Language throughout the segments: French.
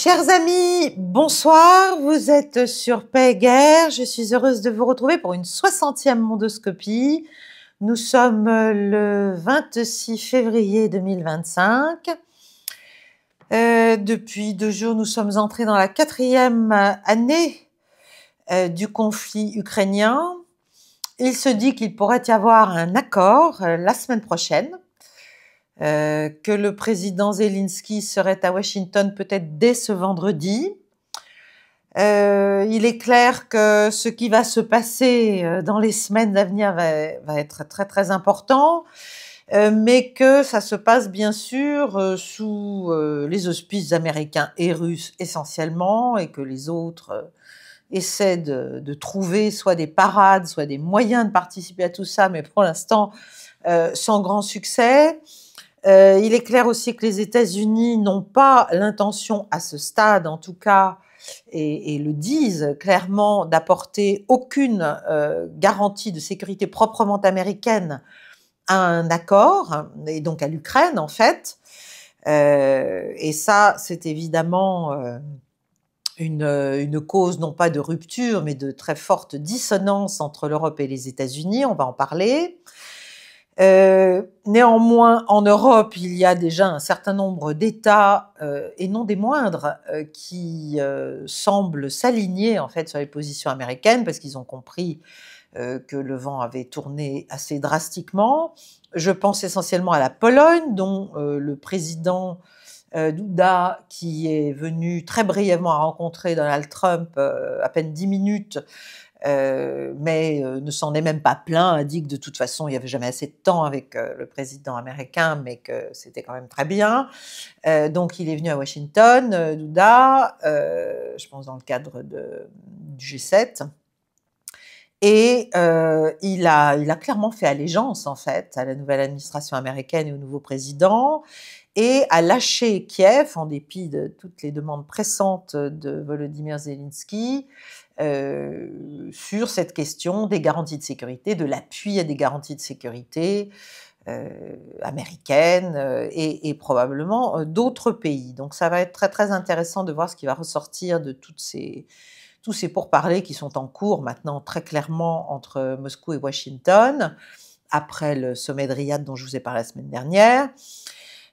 Chers amis, bonsoir, vous êtes sur Paix et Guerre, je suis heureuse de vous retrouver pour une 60e mondoscopie. Nous sommes le 26 février 2025. Depuis 2 jours, nous sommes entrés dans la 4e année du conflit ukrainien. Il se dit qu'il pourrait y avoir un accord la semaine prochaine. Que le président Zelensky serait à Washington peut-être dès ce vendredi. Il est clair que ce qui va se passer dans les semaines à venir va être très très important, mais que ça se passe bien sûr sous les auspices américains et russes essentiellement, et que les autres essaient de trouver soit des parades, soit des moyens de participer à tout ça, mais pour l'instant sans grand succès. Il est clair aussi que les États-Unis n'ont pas l'intention, à ce stade en tout cas, et le disent clairement, d'apporter aucune garantie de sécurité proprement américaine à un accord, et donc à l'Ukraine en fait. Et ça, c'est évidemment une cause non pas de rupture, mais de très forte dissonance entre l'Europe et les États-Unis, on va en parler. Néanmoins, en Europe, il y a déjà un certain nombre d'États, et non des moindres, qui semblent s'aligner en fait sur les positions américaines parce qu'ils ont compris que le vent avait tourné assez drastiquement. Je pense essentiellement à la Pologne, dont le président Duda, qui est venu très brièvement à rencontrer Donald Trump à peine 10 minutes, mais ne s'en est même pas plaint, a dit que de toute façon il n'y avait jamais assez de temps avec le président américain, mais que c'était quand même très bien. Donc il est venu à Washington, Duda, je pense dans le cadre du G7, et il a clairement fait allégeance en fait à la nouvelle administration américaine et au nouveau président, et a lâché Kiev en dépit de toutes les demandes pressantes de Volodymyr Zelensky sur cette question des garanties de sécurité, de l'appui à des garanties de sécurité américaines et probablement d'autres pays. Donc ça va être très très intéressant de voir ce qui va ressortir de tous ces pourparlers qui sont en cours maintenant très clairement entre Moscou et Washington, après le sommet de Riyad dont je vous ai parlé la semaine dernière.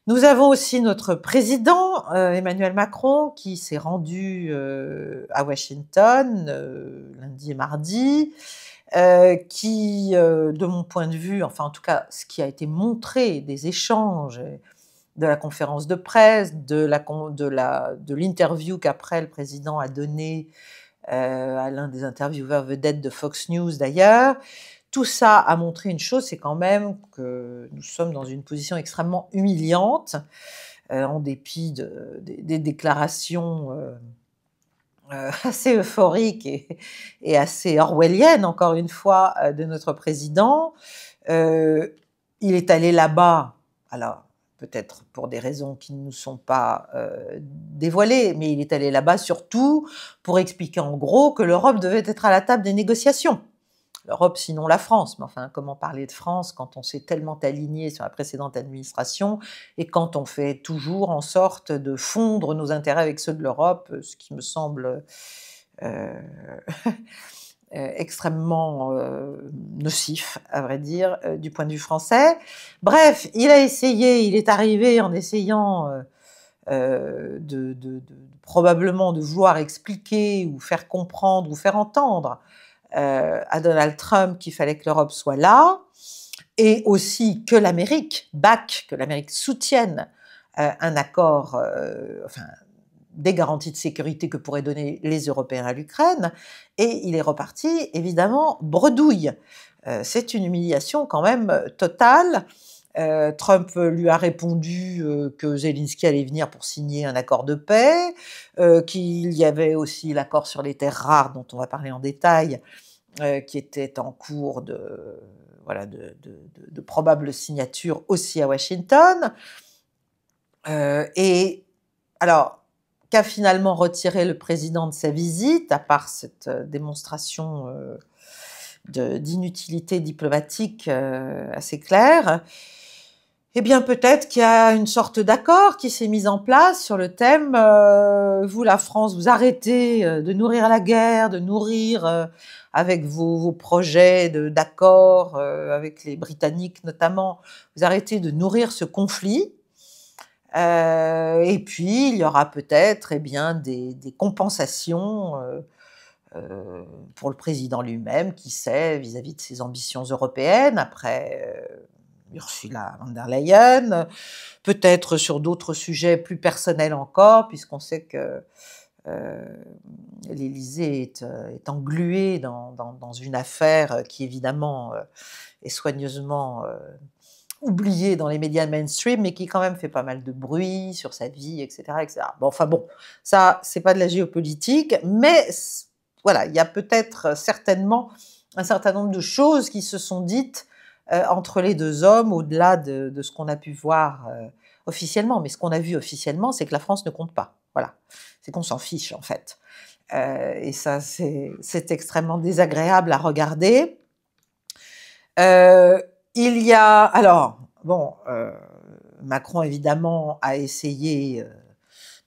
Nous avons aussi notre président, Emmanuel Macron, qui s'est rendu à Washington lundi et mardi, qui, de mon point de vue, enfin en tout cas ce qui a été montré des échanges, de la conférence de presse, de l'interview qu'après le président a donnée à l'un des intervieweurs vedettes de Fox News d'ailleurs, tout ça a montré une chose, c'est quand même que nous sommes dans une position extrêmement humiliante, en dépit des déclarations assez euphoriques et assez orwelliennes, encore une fois, de notre président. Il est allé là-bas, alors peut-être pour des raisons qui ne nous sont pas dévoilées, mais il est allé là-bas surtout pour expliquer en gros que l'Europe devait être à la table des négociations. L'Europe, sinon la France, mais enfin, comment parler de France quand on s'est tellement aligné sur la précédente administration et quand on fait toujours en sorte de fondre nos intérêts avec ceux de l'Europe, ce qui me semble extrêmement nocif, à vrai dire, du point de vue français. Bref, il est arrivé en essayant probablement de vouloir expliquer ou faire comprendre ou faire entendre à Donald Trump qu'il fallait que l'Europe soit là, et aussi que l'Amérique soutienne un accord, enfin des garanties de sécurité que pourraient donner les Européens à l'Ukraine, et il est reparti évidemment bredouille. C'est une humiliation quand même totale. Trump lui a répondu que Zelensky allait venir pour signer un accord de paix, qu'il y avait aussi l'accord sur les terres rares dont on va parler en détail, qui était en cours de probable signature aussi à Washington. Et alors, qu'a finalement retiré le président de sa visite, à part cette démonstration d'inutilité diplomatique assez claire? Eh bien, peut-être qu'il y a une sorte d'accord qui s'est mis en place sur le thème, vous, la France, vous arrêtez de nourrir la guerre, de nourrir avec vos projets d'accord avec les Britanniques notamment, vous arrêtez de nourrir ce conflit. Et puis, il y aura peut-être eh bien, des compensations pour le président lui-même, qui sait, vis-à-vis de ses ambitions européennes, après Ursula von der Leyen, peut-être sur d'autres sujets plus personnels encore, puisqu'on sait que l'Élysée est englué dans une affaire qui évidemment est soigneusement oubliée dans les médias mainstream, mais qui quand même fait pas mal de bruit sur sa vie, etc., etc. Bon, enfin bon, ça, c'est pas de la géopolitique, mais voilà, il y a peut-être certainement un certain nombre de choses qui se sont dites entre les deux hommes, au-delà de ce qu'on a pu voir officiellement. Mais ce qu'on a vu officiellement, c'est que la France ne compte pas. Voilà, c'est qu'on s'en fiche en fait. Et ça, c'est extrêmement désagréable à regarder. Il y a, alors, bon, Macron évidemment a essayé,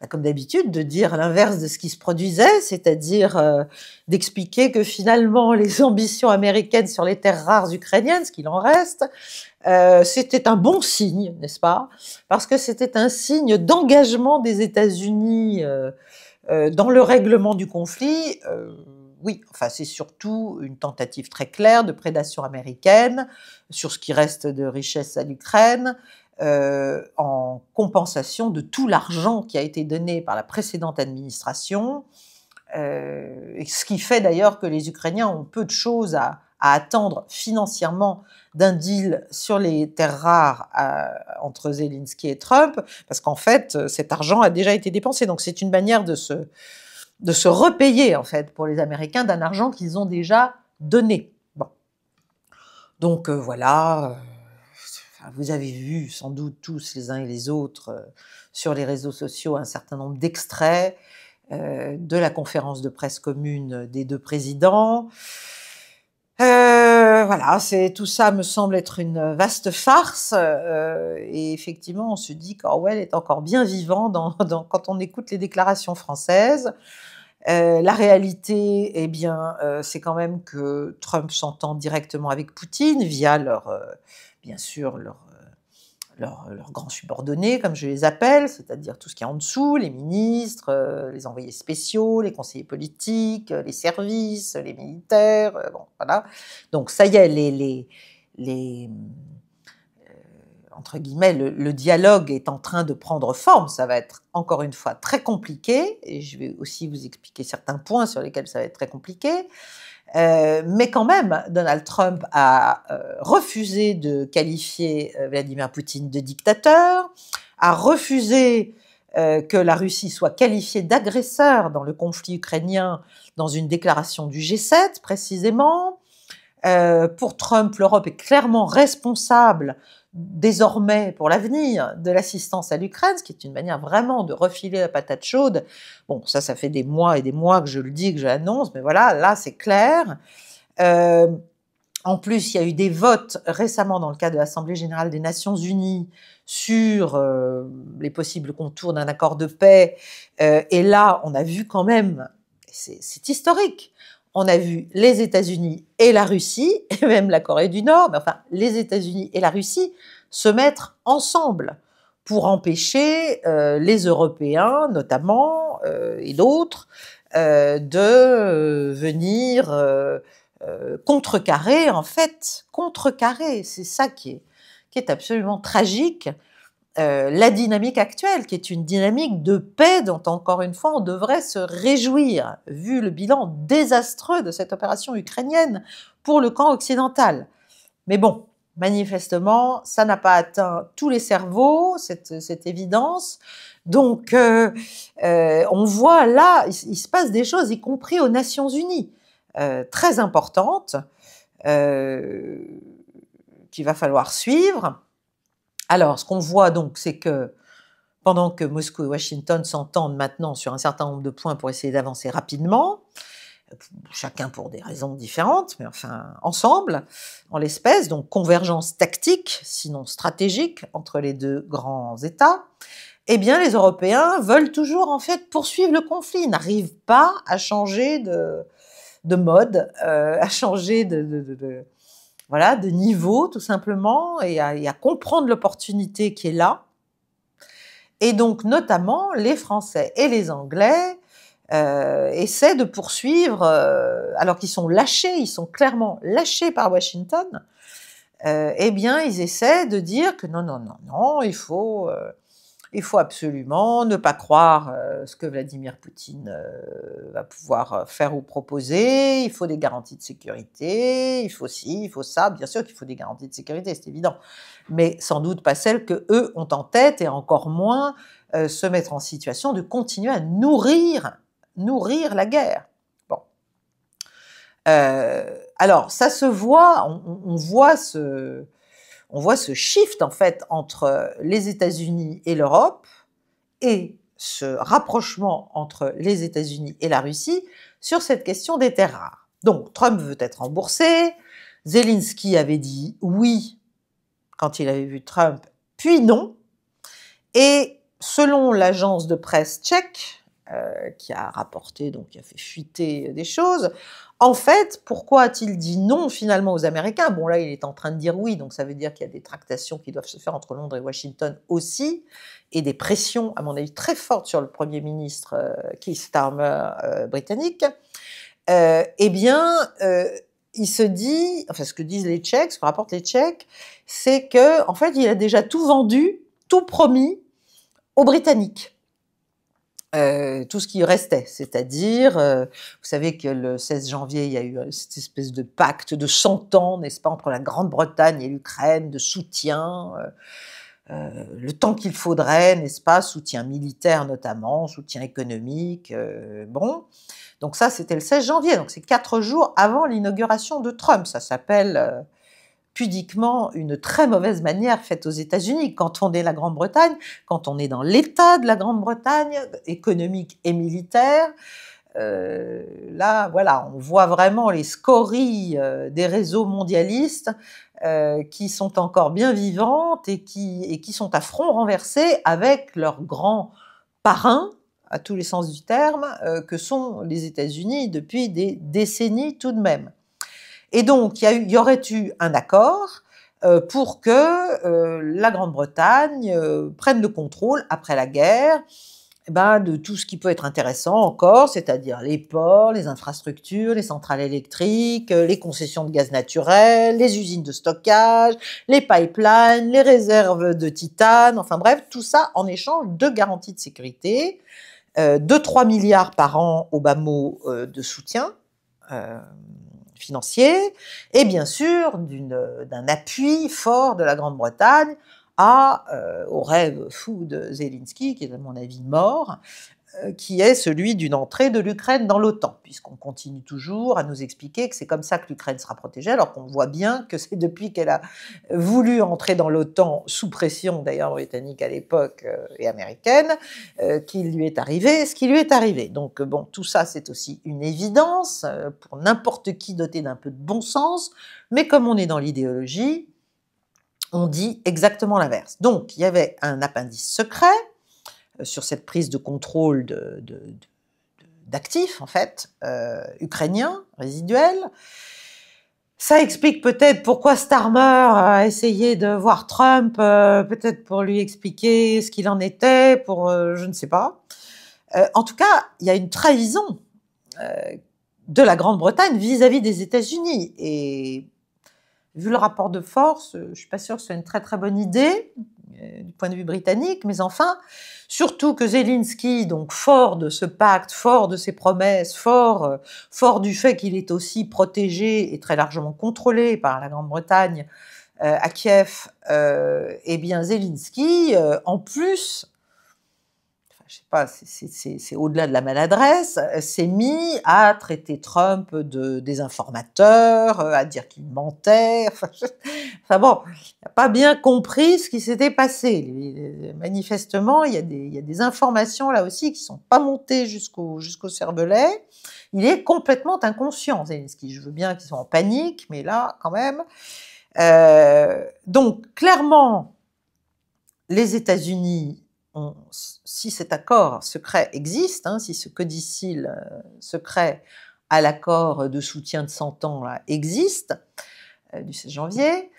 comme d'habitude, de dire l'inverse de ce qui se produisait, c'est-à-dire d'expliquer que finalement les ambitions américaines sur les terres rares ukrainiennes, ce qu'il en reste, c'était un bon signe, n'est-ce pas? Parce que c'était un signe d'engagement des États-Unis dans le règlement du conflit. Oui, enfin c'est surtout une tentative très claire de prédation américaine sur ce qui reste de richesse à l'Ukraine, en compensation de tout l'argent qui a été donné par la précédente administration, et ce qui fait d'ailleurs que les Ukrainiens ont peu de choses à attendre financièrement d'un deal sur les terres rares entre Zelensky et Trump, parce qu'en fait, cet argent a déjà été dépensé. Donc c'est une manière de se repayer, en fait, pour les Américains d'un argent qu'ils ont déjà donné. Bon. Donc voilà, vous avez vu sans doute tous les uns et les autres sur les réseaux sociaux un certain nombre d'extraits de la conférence de presse commune des deux présidents. Voilà, tout ça me semble être une vaste farce, et effectivement, on se dit qu'Orwell est encore bien vivant quand on écoute les déclarations françaises. La réalité, eh bien, c'est quand même que Trump s'entend directement avec Poutine via bien sûr, leurs grands subordonnés, comme je les appelle, c'est-à-dire tout ce qui est en dessous, les ministres, les envoyés spéciaux, les conseillers politiques, les services, les militaires, bon, voilà. Donc ça y est, entre guillemets, le dialogue est en train de prendre forme. Ça va être encore une fois très compliqué, et je vais aussi vous expliquer certains points sur lesquels ça va être très compliqué. Mais quand même, Donald Trump a refusé de qualifier Vladimir Poutine de dictateur, a refusé que la Russie soit qualifiée d'agresseur dans le conflit ukrainien dans une déclaration du G7 précisément. Pour Trump, l'Europe est clairement responsable désormais pour l'avenir de l'assistance à l'Ukraine, ce qui est une manière vraiment de refiler la patate chaude. Bon, ça fait des mois et des mois que je le dis, que je l'annonce, mais voilà, là c'est clair. En plus, il y a eu des votes récemment dans le cadre de l'Assemblée générale des Nations unies sur les possibles contours d'un accord de paix. Et là, on a vu quand même, c'est historique, on a vu les États-Unis et la Russie, et même la Corée du Nord, mais enfin les États-Unis et la Russie se mettre ensemble pour empêcher les Européens notamment et d'autres de venir contrecarrer, en fait, c'est ça qui est absolument tragique, la dynamique actuelle, qui est une dynamique de paix dont, encore une fois, on devrait se réjouir, vu le bilan désastreux de cette opération ukrainienne pour le camp occidental. Mais bon, manifestement, ça n'a pas atteint tous les cerveaux, cette évidence. Donc, on voit là, il se passe des choses, y compris aux Nations Unies, très importantes, qu'il va falloir suivre. Alors, ce qu'on voit donc, c'est que pendant que Moscou et Washington s'entendent maintenant sur un certain nombre de points pour essayer d'avancer rapidement, chacun pour des raisons différentes, mais enfin ensemble, en l'espèce, donc convergence tactique, sinon stratégique, entre les deux grands États, eh bien les Européens veulent toujours en fait poursuivre le conflit, ils n'arrivent pas à changer de mode, à changer voilà, de niveau tout simplement, et à comprendre l'opportunité qui est là. Et donc notamment les Français et les Anglais essaient de poursuivre, alors qu'ils sont lâchés, ils sont clairement lâchés par Washington, eh bien ils essaient de dire que non, non, non, non, il faut absolument ne pas croire ce que Vladimir Poutine va pouvoir faire ou proposer, il faut des garanties de sécurité, il faut ci, il faut ça, bien sûr qu'il faut des garanties de sécurité, c'est évident, mais sans doute pas celles qu'eux ont en tête, et encore moins se mettre en situation de continuer à nourrir la guerre. Bon. Alors, ça se voit, on voit ce shift en fait entre les États-Unis et l'Europe, et ce rapprochement entre les États-Unis et la Russie sur cette question des terres rares. Donc, Trump veut être remboursé, Zelensky avait dit oui quand il avait vu Trump, puis non, et selon l'agence de presse tchèque, qui a rapporté, donc qui a fait fuiter des choses, en fait, pourquoi a-t-il dit non finalement aux Américains? Bon, là, il est en train de dire oui, donc ça veut dire qu'il y a des tractations qui doivent se faire entre Londres et Washington aussi, et des pressions, à mon avis, très fortes sur le Premier ministre Keir Starmer britannique. Eh bien, il se dit, enfin ce que disent les Tchèques, ce que rapportent les Tchèques, c'est que en fait, il a déjà tout vendu, tout promis aux Britanniques. Tout ce qui restait, c'est-à-dire, vous savez que le 16 janvier, il y a eu cette espèce de pacte de 100 ans, n'est-ce pas, entre la Grande-Bretagne et l'Ukraine, de soutien, le temps qu'il faudrait, n'est-ce pas, soutien militaire notamment, soutien économique, bon. Donc ça, c'était le 16 janvier, donc c'est 4 jours avant l'inauguration de Trump. Ça s'appelle pudiquement une très mauvaise manière faite aux États-Unis. Quand on est la Grande-Bretagne, quand on est dans l'état de la Grande-Bretagne, économique et militaire, là, voilà, on voit vraiment les scories des réseaux mondialistes qui sont encore bien vivantes et qui sont à front renversé avec leurs grands parrains, à tous les sens du terme, que sont les États-Unis depuis des décennies tout de même. Et donc, il y aurait eu un accord pour que la Grande-Bretagne prenne le contrôle, après la guerre, de tout ce qui peut être intéressant encore, c'est-à-dire les ports, les infrastructures, les centrales électriques, les concessions de gaz naturel, les usines de stockage, les pipelines, les réserves de titane, enfin bref, tout ça en échange de garanties de sécurité, de 3 milliards par an au bas mot de soutien financier, et bien sûr d'un appui fort de la Grande-Bretagne au rêve fou de Zelensky, qui est à mon avis mort, qui est celui d'une entrée de l'Ukraine dans l'OTAN, puisqu'on continue toujours à nous expliquer que c'est comme ça que l'Ukraine sera protégée, alors qu'on voit bien que c'est depuis qu'elle a voulu entrer dans l'OTAN, sous pression d'ailleurs britannique à l'époque et américaine, qu'il lui est arrivé ce qui lui est arrivé. Donc bon, tout ça c'est aussi une évidence pour n'importe qui doté d'un peu de bon sens, mais comme on est dans l'idéologie, on dit exactement l'inverse. Donc il y avait un appendice secret sur cette prise de contrôle d'actifs, en fait, ukrainiens, résiduels. Ça explique peut-être pourquoi Starmer a essayé de voir Trump, peut-être pour lui expliquer ce qu'il en était, je ne sais pas. En tout cas, il y a une trahison de la Grande-Bretagne vis-à-vis des États-Unis. Et vu le rapport de force, je ne suis pas sûre que ce soit une très très bonne idée du point de vue britannique, mais enfin, surtout que Zelensky, donc fort de ce pacte, fort de ses promesses, fort du fait qu'il est aussi protégé et très largement contrôlé par la Grande-Bretagne à Kiev, eh bien Zelensky, en plus, je sais pas, c'est au-delà de la maladresse, s'est mis à traiter Trump de désinformateur, à dire qu'il mentait, enfin bon, il n'a pas bien compris ce qui s'était passé. Manifestement, il y a des informations là aussi qui sont pas montées jusqu'au cervelet. Il est complètement inconscient, Zelensky. Je veux bien qu'ils soient en panique, mais là, quand même. Donc, clairement, les États-Unis, si cet accord secret existe, hein, si ce codicile secret à l'accord de soutien de 100 ans là, existe, du 16 janvier,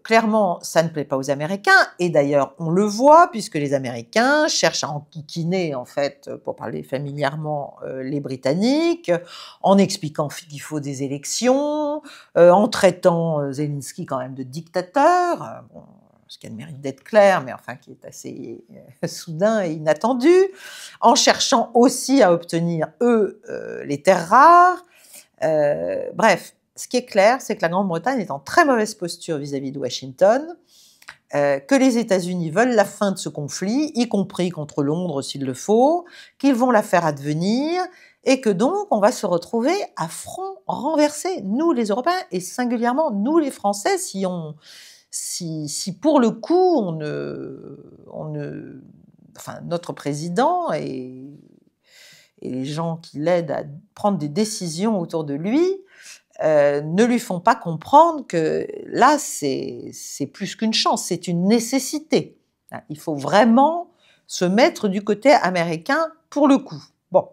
clairement, ça ne plaît pas aux Américains, et d'ailleurs, on le voit, puisque les Américains cherchent à enquiquiner, en fait, pour parler familièrement, les Britanniques, en expliquant qu'il faut des élections, en traitant Zelensky quand même de dictateur, bon, ce qui a le mérite d'être clair, mais enfin qui est assez soudain et inattendu, en cherchant aussi à obtenir, eux, les terres rares. Bref, ce qui est clair, c'est que la Grande-Bretagne est en très mauvaise posture vis-à-vis de Washington, que les États-Unis veulent la fin de ce conflit, y compris contre Londres s'il le faut, qu'ils vont la faire advenir, et que donc on va se retrouver à front renversé, nous les Européens, et singulièrement nous les Français, si pour le coup enfin notre président et les gens qui l'aident à prendre des décisions autour de lui, ne lui font pas comprendre que là, c'est plus qu'une chance, c'est une nécessité. Il faut vraiment se mettre du côté américain pour le coup. Bon.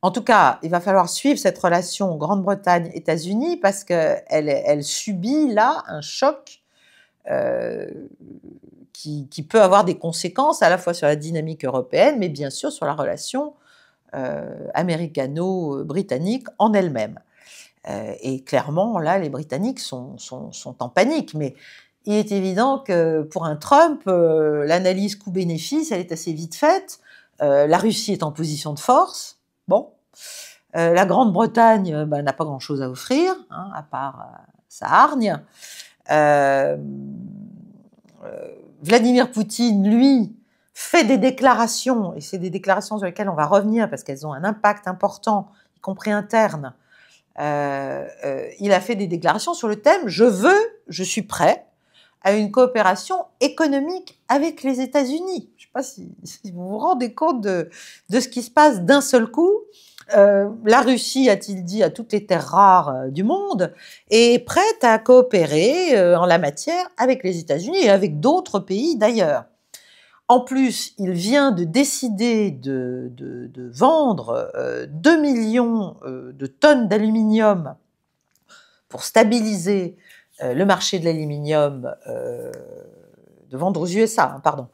En tout cas, il va falloir suivre cette relation Grande-Bretagne-États-Unis parce qu'elle subit là un choc qui peut avoir des conséquences à la fois sur la dynamique européenne, mais bien sûr sur la relation américano-britannique en elle-même. Et clairement, là, les Britanniques sont en panique. Mais il est évident que pour un Trump, l'analyse coût-bénéfice, elle est assez vite faite. La Russie est en position de force. Bon. La Grande-Bretagne n'a pas grand-chose à offrir, hein, à part sa hargne. Vladimir Poutine, lui, fait des déclarations, et c'est des déclarations sur lesquelles on va revenir parce qu'elles ont un impact important, y compris interne. Il a fait des déclarations sur le thème « je suis prêt à une coopération économique avec les États-Unis ». Je ne sais pas si vous vous rendez compte de ce qui se passe d'un seul coup. La Russie, a-t-il dit, a toutes les terres rares du monde, est prête à coopérer en la matière avec les États-Unis et avec d'autres pays d'ailleurs. En plus, il vient de décider de vendre 2 millions de tonnes d'aluminium pour stabiliser le marché de l'aluminium, de vendre aux USA, hein, pardon,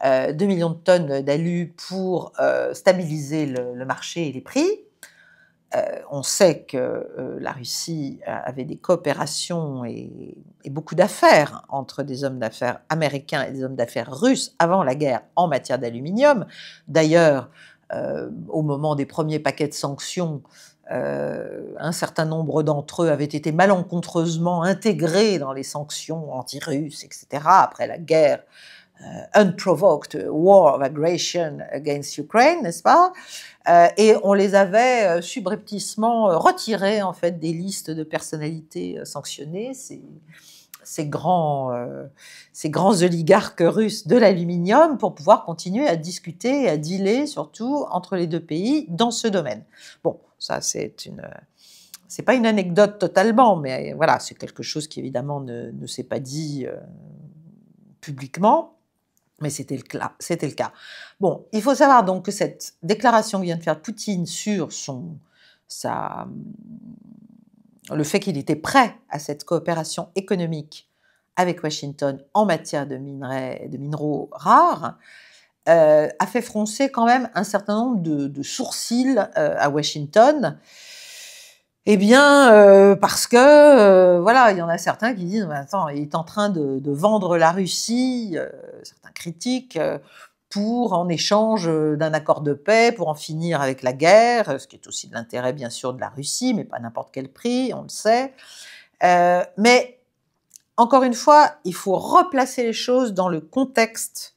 2 millions de tonnes d'alu pour stabiliser le marché et les prix. On sait que la Russie avait des coopérations et beaucoup d'affaires entre des hommes d'affaires américains et des hommes d'affaires russes avant la guerre en matière d'aluminium. D'ailleurs, au moment des premiers paquets de sanctions, un certain nombre d'entre eux avaient été malencontreusement intégrés dans les sanctions anti-russes, etc., après la guerre Unprovoked War of Aggression against Ukraine, n'est-ce pas? Et on les avait subrepticement retirés en fait des listes de personnalités sanctionnées, ces grands oligarques russes de l'aluminium, pour pouvoir continuer à discuter et à dealer surtout entre les deux pays dans ce domaine. Bon, ça c'est pas une anecdote totalement, mais voilà, c'est quelque chose qui évidemment ne s'est pas dit publiquement. Mais c'était le cas. Bon, il faut savoir donc que cette déclaration que vient de faire Poutine sur le fait qu'il était prêt à cette coopération économique avec Washington en matière de minéraux rares, a fait froncer quand même un certain nombre de sourcils à Washington. Eh bien, parce que, voilà, il y en a certains qui disent « Attends, il est en train de vendre la Russie », certains critiques, pour, en échange d'un accord de paix, pour en finir avec la guerre, ce qui est aussi de l'intérêt, bien sûr, de la Russie, mais pas à n'importe quel prix, on le sait. Mais, encore une fois, il faut replacer les choses dans le contexte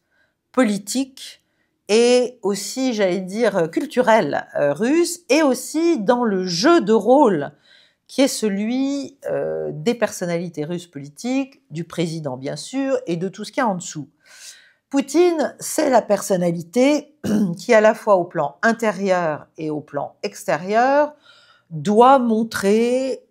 politique et aussi, j'allais dire, culturelle russe, et aussi dans le jeu de rôle qui est celui des personnalités russes politiques, du président bien sûr, et de tout ce qu'il y a en dessous. Poutine, c'est la personnalité qui, à la fois au plan intérieur et au plan extérieur, doit montrer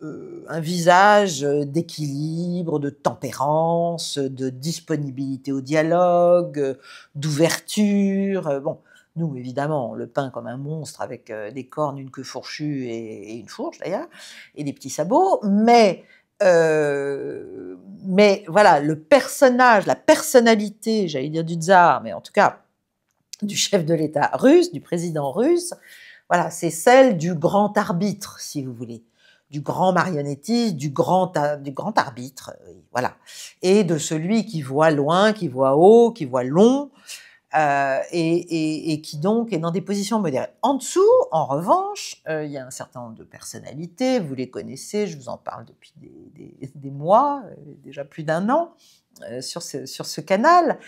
un visage d'équilibre, de tempérance, de disponibilité au dialogue, d'ouverture. Bon, nous, évidemment, on le peint comme un monstre avec des cornes, une queue fourchue et une fourche, d'ailleurs, et des petits sabots, mais voilà, le personnage, la personnalité, j'allais dire du tsar, mais en tout cas du chef de l'État russe, du président russe, voilà, c'est celle du grand arbitre, si vous voulez, du grand marionnettiste, du grand arbitre, voilà, et de celui qui voit loin, qui voit haut, qui voit long, et qui donc est dans des positions modérées. En dessous, en revanche, il y a un certain nombre de personnalités, vous les connaissez, je vous en parle depuis des mois, déjà plus d'1 an, sur ce canal.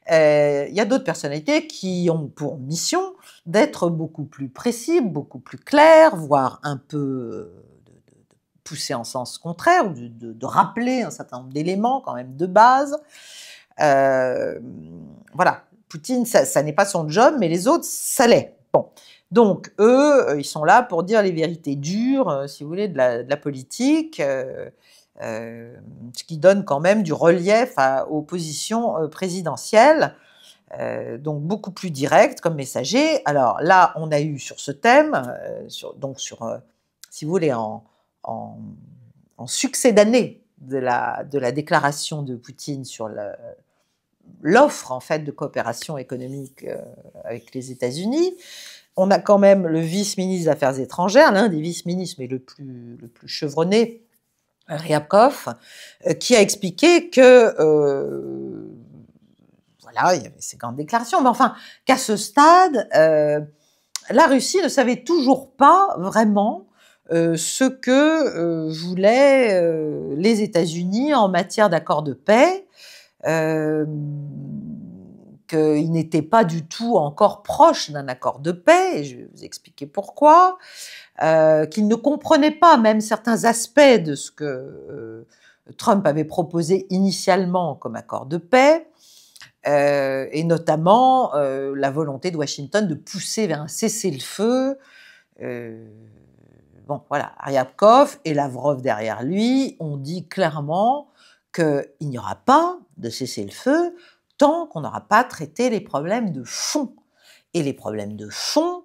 Il y a d'autres personnalités qui ont pour mission d'être beaucoup plus précis, beaucoup plus clairs, voire un peu de pousser en sens contraire, ou de rappeler un certain nombre d'éléments quand même de base. Voilà, Poutine, ça n'est pas son job, mais les autres, ça l'est. Bon. Donc, eux, ils sont là pour dire les vérités dures, si vous voulez, de la politique, ce qui donne quand même du relief aux positions présidentielles, donc beaucoup plus direct comme messager. Alors là, on a eu sur ce thème, si vous voulez, en succès d'année de la déclaration de Poutine sur l'offre en fait de coopération économique avec les États-Unis, on a quand même le vice-ministre des Affaires étrangères, l'un des vice-ministres, mais le plus chevronné, Ryabkov, qui a expliqué que voilà, il y avait ces grandes déclarations, mais enfin, qu'à ce stade, la Russie ne savait toujours pas vraiment ce que voulaient les États-Unis en matière d'accord de paix, qu'ils n'étaient pas du tout encore proches d'un accord de paix, et je vais vous expliquer pourquoi, qu'ils ne comprenaient pas même certains aspects de ce que Trump avait proposé initialement comme accord de paix, et notamment la volonté de Washington de pousser vers un cessez-le-feu. Bon, voilà, Ryabkov et Lavrov derrière lui ont dit clairement qu'il n'y aura pas de cessez-le-feu tant qu'on n'aura pas traité les problèmes de fond. Et les problèmes de fond,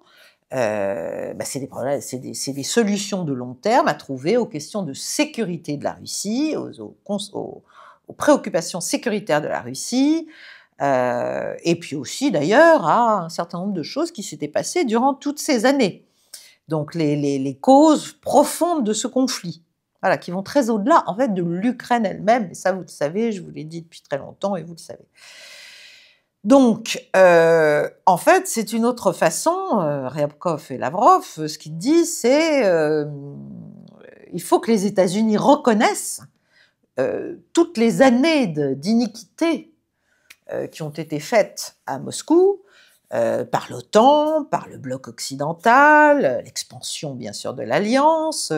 c'est des solutions de long terme à trouver aux questions de sécurité de la Russie, aux préoccupations sécuritaires de la Russie, et puis aussi d'ailleurs à un certain nombre de choses qui s'étaient passées durant toutes ces années. Donc les causes profondes de ce conflit, voilà, qui vont très au-delà en fait de l'Ukraine elle-même, et ça vous le savez, je vous l'ai dit depuis très longtemps et vous le savez. Donc, en fait, c'est une autre façon, Ryabkov et Lavrov, ce qu'ils disent, c'est il faut que les États-Unis reconnaissent toutes les années d'iniquité qui ont été faites à Moscou par l'OTAN, par le bloc occidental, l'expansion bien sûr de l'Alliance,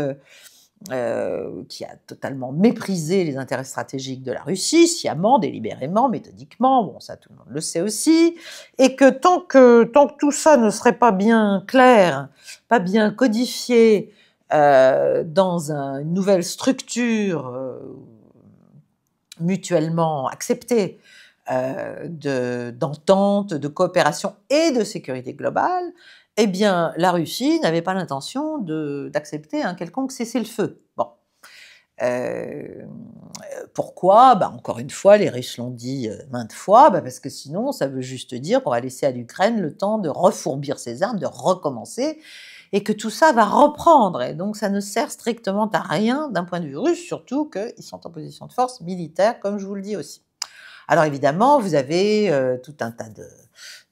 qui a totalement méprisé les intérêts stratégiques de la Russie, sciemment, délibérément, méthodiquement, bon ça tout le monde le sait aussi, et que tant que tout ça ne serait pas bien clair, pas bien codifié dans une nouvelle structure mutuellement acceptée d'entente, de coopération et de sécurité globale, eh bien, la Russie n'avait pas l'intention d'accepter un quelconque cessez-le-feu. Bon. Pourquoi ? Encore une fois, les Russes l'ont dit maintes fois, parce que sinon, ça veut juste dire qu'on va laisser à l'Ukraine le temps de refourbir ses armes, de recommencer, et que tout ça va reprendre. Et donc, ça ne sert strictement à rien d'un point de vue russe, surtout qu'ils sont en position de force militaire, comme je vous le dis aussi. Alors évidemment, vous avez tout un tas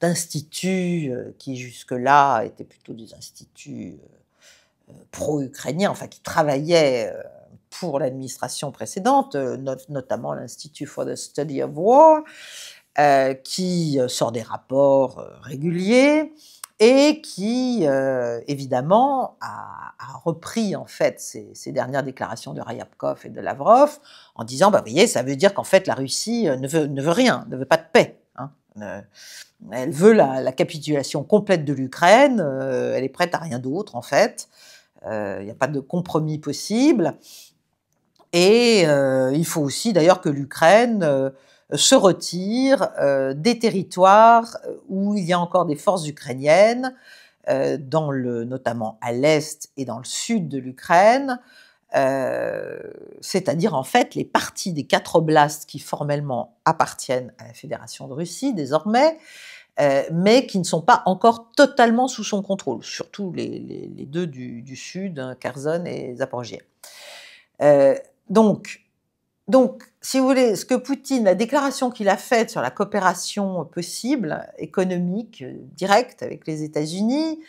d'instituts qui jusque-là étaient plutôt des instituts pro-ukrainiens, enfin qui travaillaient pour l'administration précédente, notamment l'Institut for the Study of War, qui sort des rapports réguliers et qui, évidemment, a repris en fait ces dernières déclarations de Ryabkov et de Lavrov en disant, bah, vous voyez, ça veut dire qu'en fait la Russie ne veut rien, ne veut pas de paix. Hein. Elle veut la capitulation complète de l'Ukraine, elle est prête à rien d'autre en fait, il n'y a pas de compromis possible. Et il faut aussi d'ailleurs que l'Ukraine se retire des territoires où il y a encore des forces ukrainiennes, notamment à l'est et dans le sud de l'Ukraine, c'est-à-dire en fait les parties des 4 oblasts qui formellement appartiennent à la Fédération de Russie désormais, mais qui ne sont pas encore totalement sous son contrôle, surtout les 2 du sud, hein, Kherson et Zaporijia. Donc, si vous voulez, la déclaration qu'il a faite sur la coopération possible, économique, directe avec les États-Unis,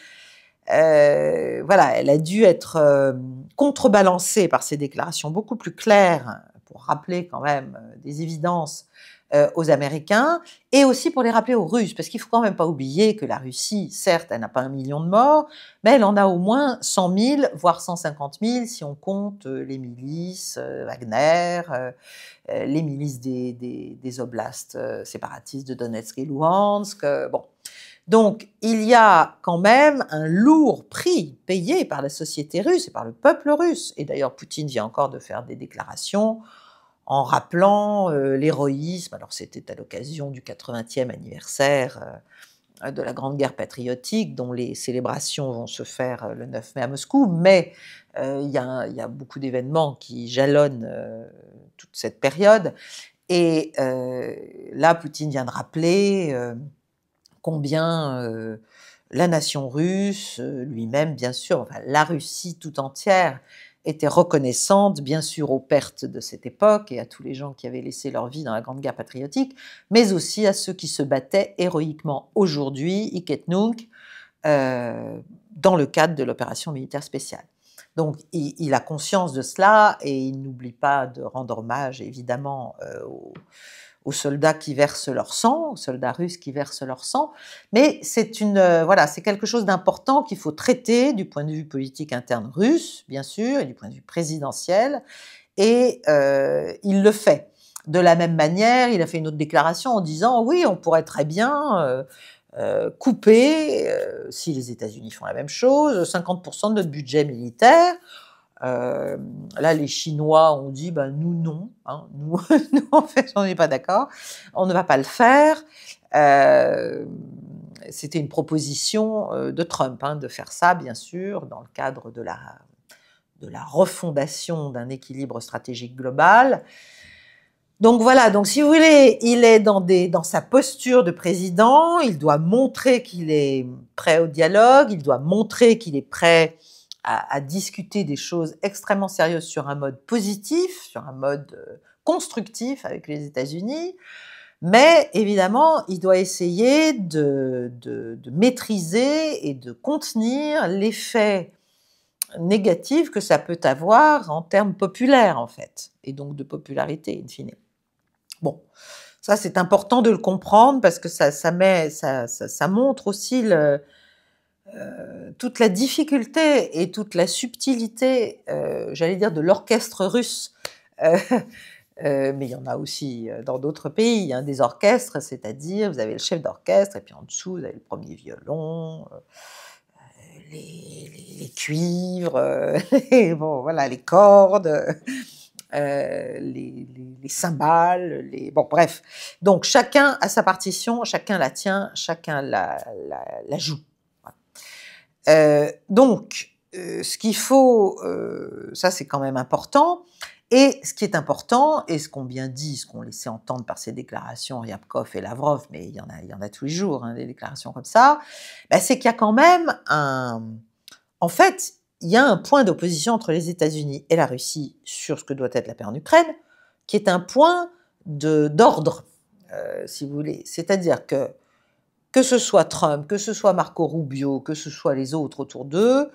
voilà, elle a dû être contrebalancée par ces déclarations beaucoup plus claires pour rappeler quand même des évidences aux Américains et aussi pour les rappeler aux Russes, parce qu'il ne faut quand même pas oublier que la Russie, certes, elle n'a pas 1 million de morts, mais elle en a au moins 100 000, voire 150 000 si on compte les milices, Wagner, les milices des oblasts séparatistes de Donetsk et Luhansk. Bon. Donc, il y a quand même un lourd prix payé par la société russe et par le peuple russe. Et d'ailleurs, Poutine vient encore de faire des déclarations en rappelant l'héroïsme. Alors, c'était à l'occasion du 80e anniversaire de la Grande Guerre patriotique, dont les célébrations vont se faire le 9 mai à Moscou, mais il y a beaucoup d'événements qui jalonnent toute cette période. Et là, Poutine vient de rappeler combien la nation russe, lui-même, bien sûr, enfin, la Russie tout entière, était reconnaissante, bien sûr, aux pertes de cette époque et à tous les gens qui avaient laissé leur vie dans la Grande Guerre patriotique, mais aussi à ceux qui se battaient héroïquement aujourd'hui, Iketnunk, dans le cadre de l'opération militaire spéciale. Donc, il a conscience de cela et il n'oublie pas de rendre hommage, évidemment, aux soldats qui versent leur sang, aux soldats russes qui versent leur sang, mais c'est quelque chose d'important qu'il faut traiter du point de vue politique interne russe, bien sûr, et du point de vue présidentiel, et il le fait. De la même manière, il a fait une autre déclaration en disant « Oui, on pourrait très bien couper, si les États-Unis font la même chose, 50% de notre budget militaire ». Là, les Chinois ont dit bah, nous non, hein, nous en fait on n'est pas d'accord, on ne va pas le faire. C'était une proposition de Trump de faire ça, bien sûr, dans le cadre de la refondation d'un équilibre stratégique global. Donc voilà, donc si vous voulez, il est dans sa posture de président, il doit montrer qu'il est prêt au dialogue, il doit montrer qu'il est prêt à discuter des choses extrêmement sérieuses sur un mode positif, sur un mode constructif avec les États-Unis, mais évidemment, il doit essayer de maîtriser et de contenir l'effet négatif que ça peut avoir en termes populaires, en fait, et donc de popularité, in fine. Bon, ça c'est important de le comprendre parce que ça montre aussi toute la difficulté et toute la subtilité, j'allais dire, de l'orchestre russe. Mais il y en a aussi dans d'autres pays, des orchestres, c'est-à-dire vous avez le chef d'orchestre et puis en dessous vous avez le premier violon, les cuivres, bon, voilà, les cordes, les cymbales, bon bref. Donc chacun a sa partition, chacun la tient, chacun la joue. Donc, ce qu'il faut, ça c'est quand même important, et ce qui est important, et ce qu'ont bien dit, ce qu'ont laissé entendre par ces déclarations Ryabkov et Lavrov, mais il y en a tous les jours, des déclarations comme ça, c'est qu'il y a quand même en fait, il y a un point d'opposition entre les États-Unis et la Russie sur ce que doit être la paix en Ukraine, qui est un point d'ordre, si vous voulez. C'est-à-dire que ce soit Trump, que ce soit Marco Rubio, que ce soit les autres autour d'eux,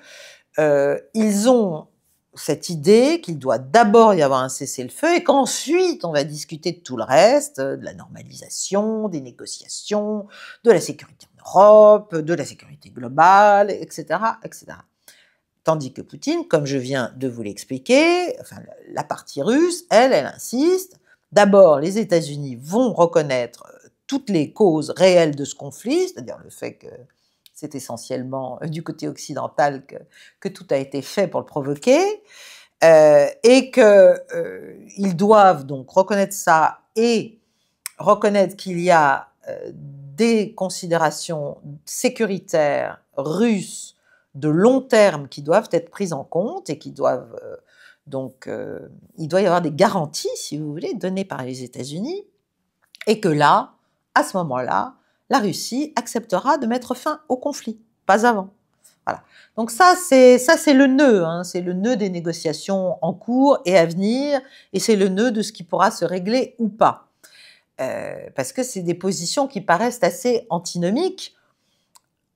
ils ont cette idée qu'il doit d'abord y avoir un cessez-le-feu et qu'ensuite on va discuter de tout le reste, de la normalisation, des négociations, de la sécurité en Europe, de la sécurité globale, etc., etc. Tandis que Poutine, comme je viens de vous l'expliquer, enfin, la partie russe, elle insiste. D'abord, les États-Unis vont reconnaître toutes les causes réelles de ce conflit, c'est-à-dire le fait que c'est essentiellement du côté occidental que tout a été fait pour le provoquer, et qu'ils doivent donc reconnaître ça et reconnaître qu'il y a des considérations sécuritaires russes de long terme qui doivent être prises en compte et qui doivent il doit y avoir des garanties, si vous voulez, données par les États-Unis, et que là, à ce moment-là, la Russie acceptera de mettre fin au conflit, pas avant. Voilà. Donc ça c'est le nœud, hein, c'est le nœud des négociations en cours et à venir, et c'est le nœud de ce qui pourra se régler ou pas. Parce que c'est des positions qui paraissent assez antinomiques.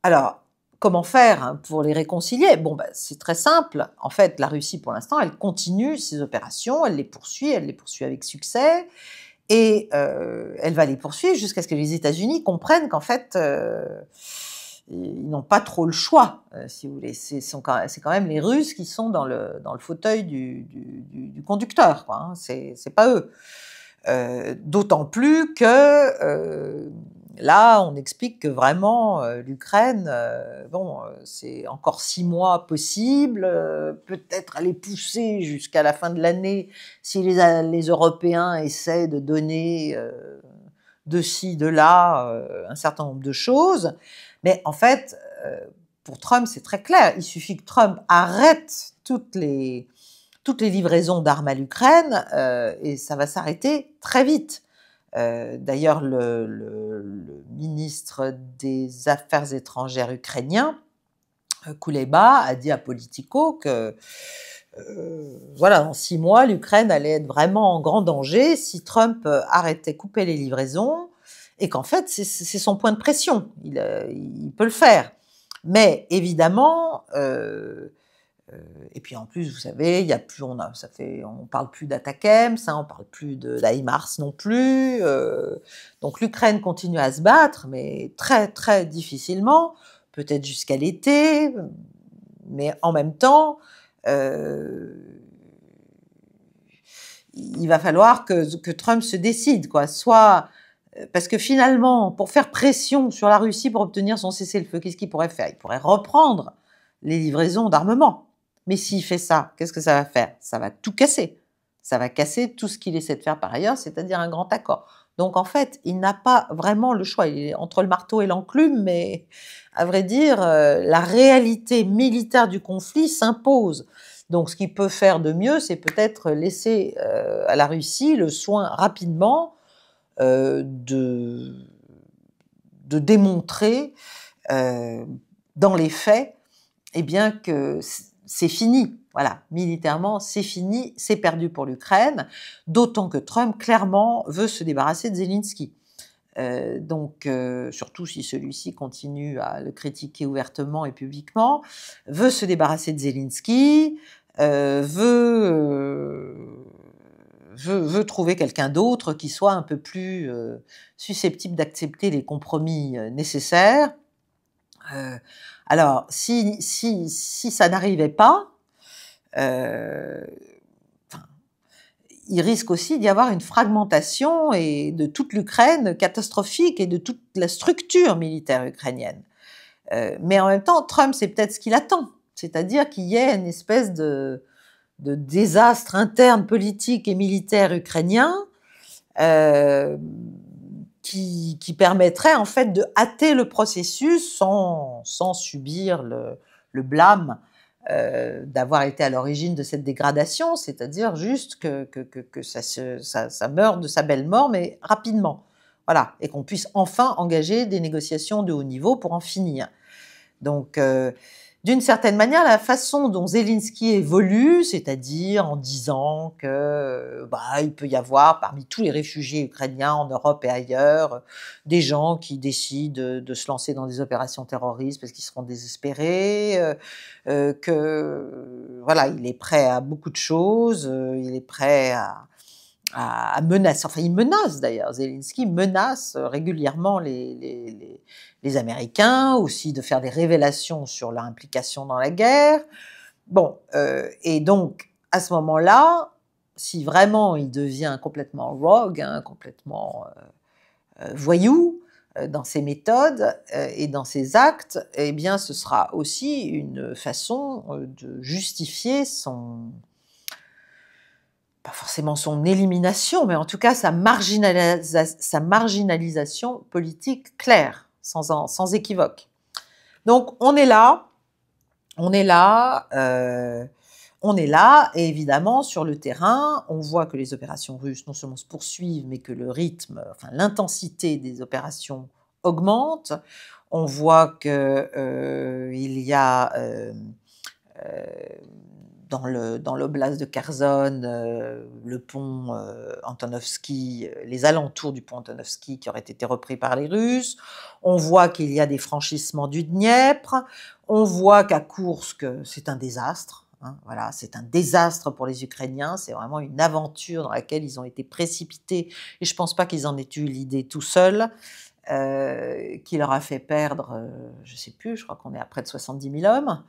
Alors, comment faire pour les réconcilier? Bon, c'est très simple. En fait, la Russie, pour l'instant, elle continue ses opérations, elle les poursuit avec succès, et elle va les poursuivre jusqu'à ce que les États-Unis comprennent qu'en fait, ils n'ont pas trop le choix, si vous voulez. C'est quand même les Russes qui sont dans le fauteuil du conducteur, quoi, hein. C'est pas eux. D'autant plus que là, on explique que vraiment l'Ukraine, c'est encore 6 mois possible, peut-être aller pousser jusqu'à la fin de l'année si les Européens essaient de donner de ci, de là, un certain nombre de choses. Mais en fait, pour Trump, c'est très clair. Il suffit que Trump arrête toutes les livraisons d'armes à l'Ukraine et ça va s'arrêter très vite. D'ailleurs, le ministre des Affaires étrangères ukrainien, Kuleba, a dit à Politico que voilà, dans 6 mois, l'Ukraine allait être vraiment en grand danger si Trump coupait les livraisons, et qu'en fait, c'est son point de pression. Il peut le faire. Mais évidemment, et puis en plus, vous savez, il y a plus, on parle plus d'Atakems, on parle plus d'HIMARS non plus. Donc l'Ukraine continue à se battre, mais très très difficilement, peut-être jusqu'à l'été. Mais en même temps, il va falloir que Trump se décide, quoi. Soit parce que finalement, pour faire pression sur la Russie pour obtenir son cessez-le-feu, qu'est-ce qu'il pourrait faire? Il pourrait reprendre les livraisons d'armement. Mais s'il fait ça, qu'est-ce que ça va faire? Ça va tout casser. Ça va casser tout ce qu'il essaie de faire par ailleurs, c'est-à-dire un grand accord. Donc en fait, il n'a pas vraiment le choix. Il est entre le marteau et l'enclume, mais à vrai dire, la réalité militaire du conflit s'impose. Donc ce qu'il peut faire de mieux, c'est peut-être laisser à la Russie le soin rapidement de démontrer dans les faits, eh bien que c'est fini. Voilà, militairement, c'est fini, c'est perdu pour l'Ukraine, d'autant que Trump, clairement, veut se débarrasser de Zelensky. Surtout si celui-ci continue à le critiquer ouvertement et publiquement, veut se débarrasser de Zelensky, veut trouver quelqu'un d'autre qui soit un peu plus susceptible d'accepter les compromis nécessaires. Alors, si ça n'arrivait pas, il risque aussi d'y avoir une fragmentation de toute l'Ukraine catastrophique et de toute la structure militaire ukrainienne. Mais en même temps, Trump, c'est peut-être ce qu'il attend, c'est-à-dire qu'il y ait une espèce de désastre interne politique et militaire ukrainien qui permettrait en fait de hâter le processus sans subir le blâme d'avoir été à l'origine de cette dégradation, c'est-à-dire juste que ça meure de sa belle mort, mais rapidement. Voilà, et qu'on puisse enfin engager des négociations de haut niveau pour en finir. Donc d'une certaine manière, la façon dont Zelensky évolue, c'est-à-dire en disant que il peut y avoir parmi tous les réfugiés ukrainiens en Europe et ailleurs des gens qui décident de se lancer dans des opérations terroristes parce qu'ils seront désespérés, que voilà, il est prêt à beaucoup de choses, il est prêt à menacer, enfin il menace d'ailleurs, Zelensky menace régulièrement les Américains, aussi de faire des révélations sur leur implication dans la guerre. Bon, et donc à ce moment-là, si vraiment il devient complètement rogue, hein, complètement voyou dans ses méthodes et dans ses actes, eh bien ce sera aussi une façon de justifier pas forcément son élimination, mais en tout cas sa marginalisation politique claire, sans équivoque. Donc on est là, on est là, et évidemment sur le terrain, on voit que les opérations russes non seulement se poursuivent, mais que le rythme, enfin l'intensité des opérations augmente. On voit que il y a dans l'oblast de Kherson, le pont Antonovski, les alentours du pont Antonovski qui auraient été repris par les Russes. On voit qu'il y a des franchissements du Dniepr. On voit qu'à Koursk, c'est un désastre. Hein, voilà, c'est un désastre pour les Ukrainiens. C'est vraiment une aventure dans laquelle ils ont été précipités. Et je ne pense pas qu'ils en aient eu l'idée tout seuls. Qui leur a fait perdre, je ne sais plus, je crois qu'on est à près de 70 000 hommes.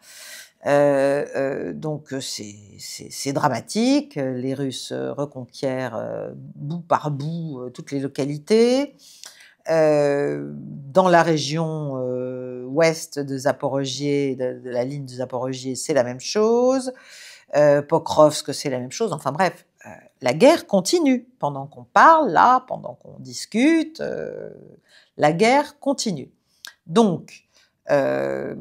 Donc c'est dramatique. Les Russes reconquièrent bout par bout toutes les localités. Dans la région ouest de Zaporojié, de la ligne de Zaporojié, c'est la même chose. Pokrovsk, c'est la même chose. Enfin bref, la guerre continue. Pendant qu'on parle, là, pendant qu'on discute, la guerre continue. Donc, il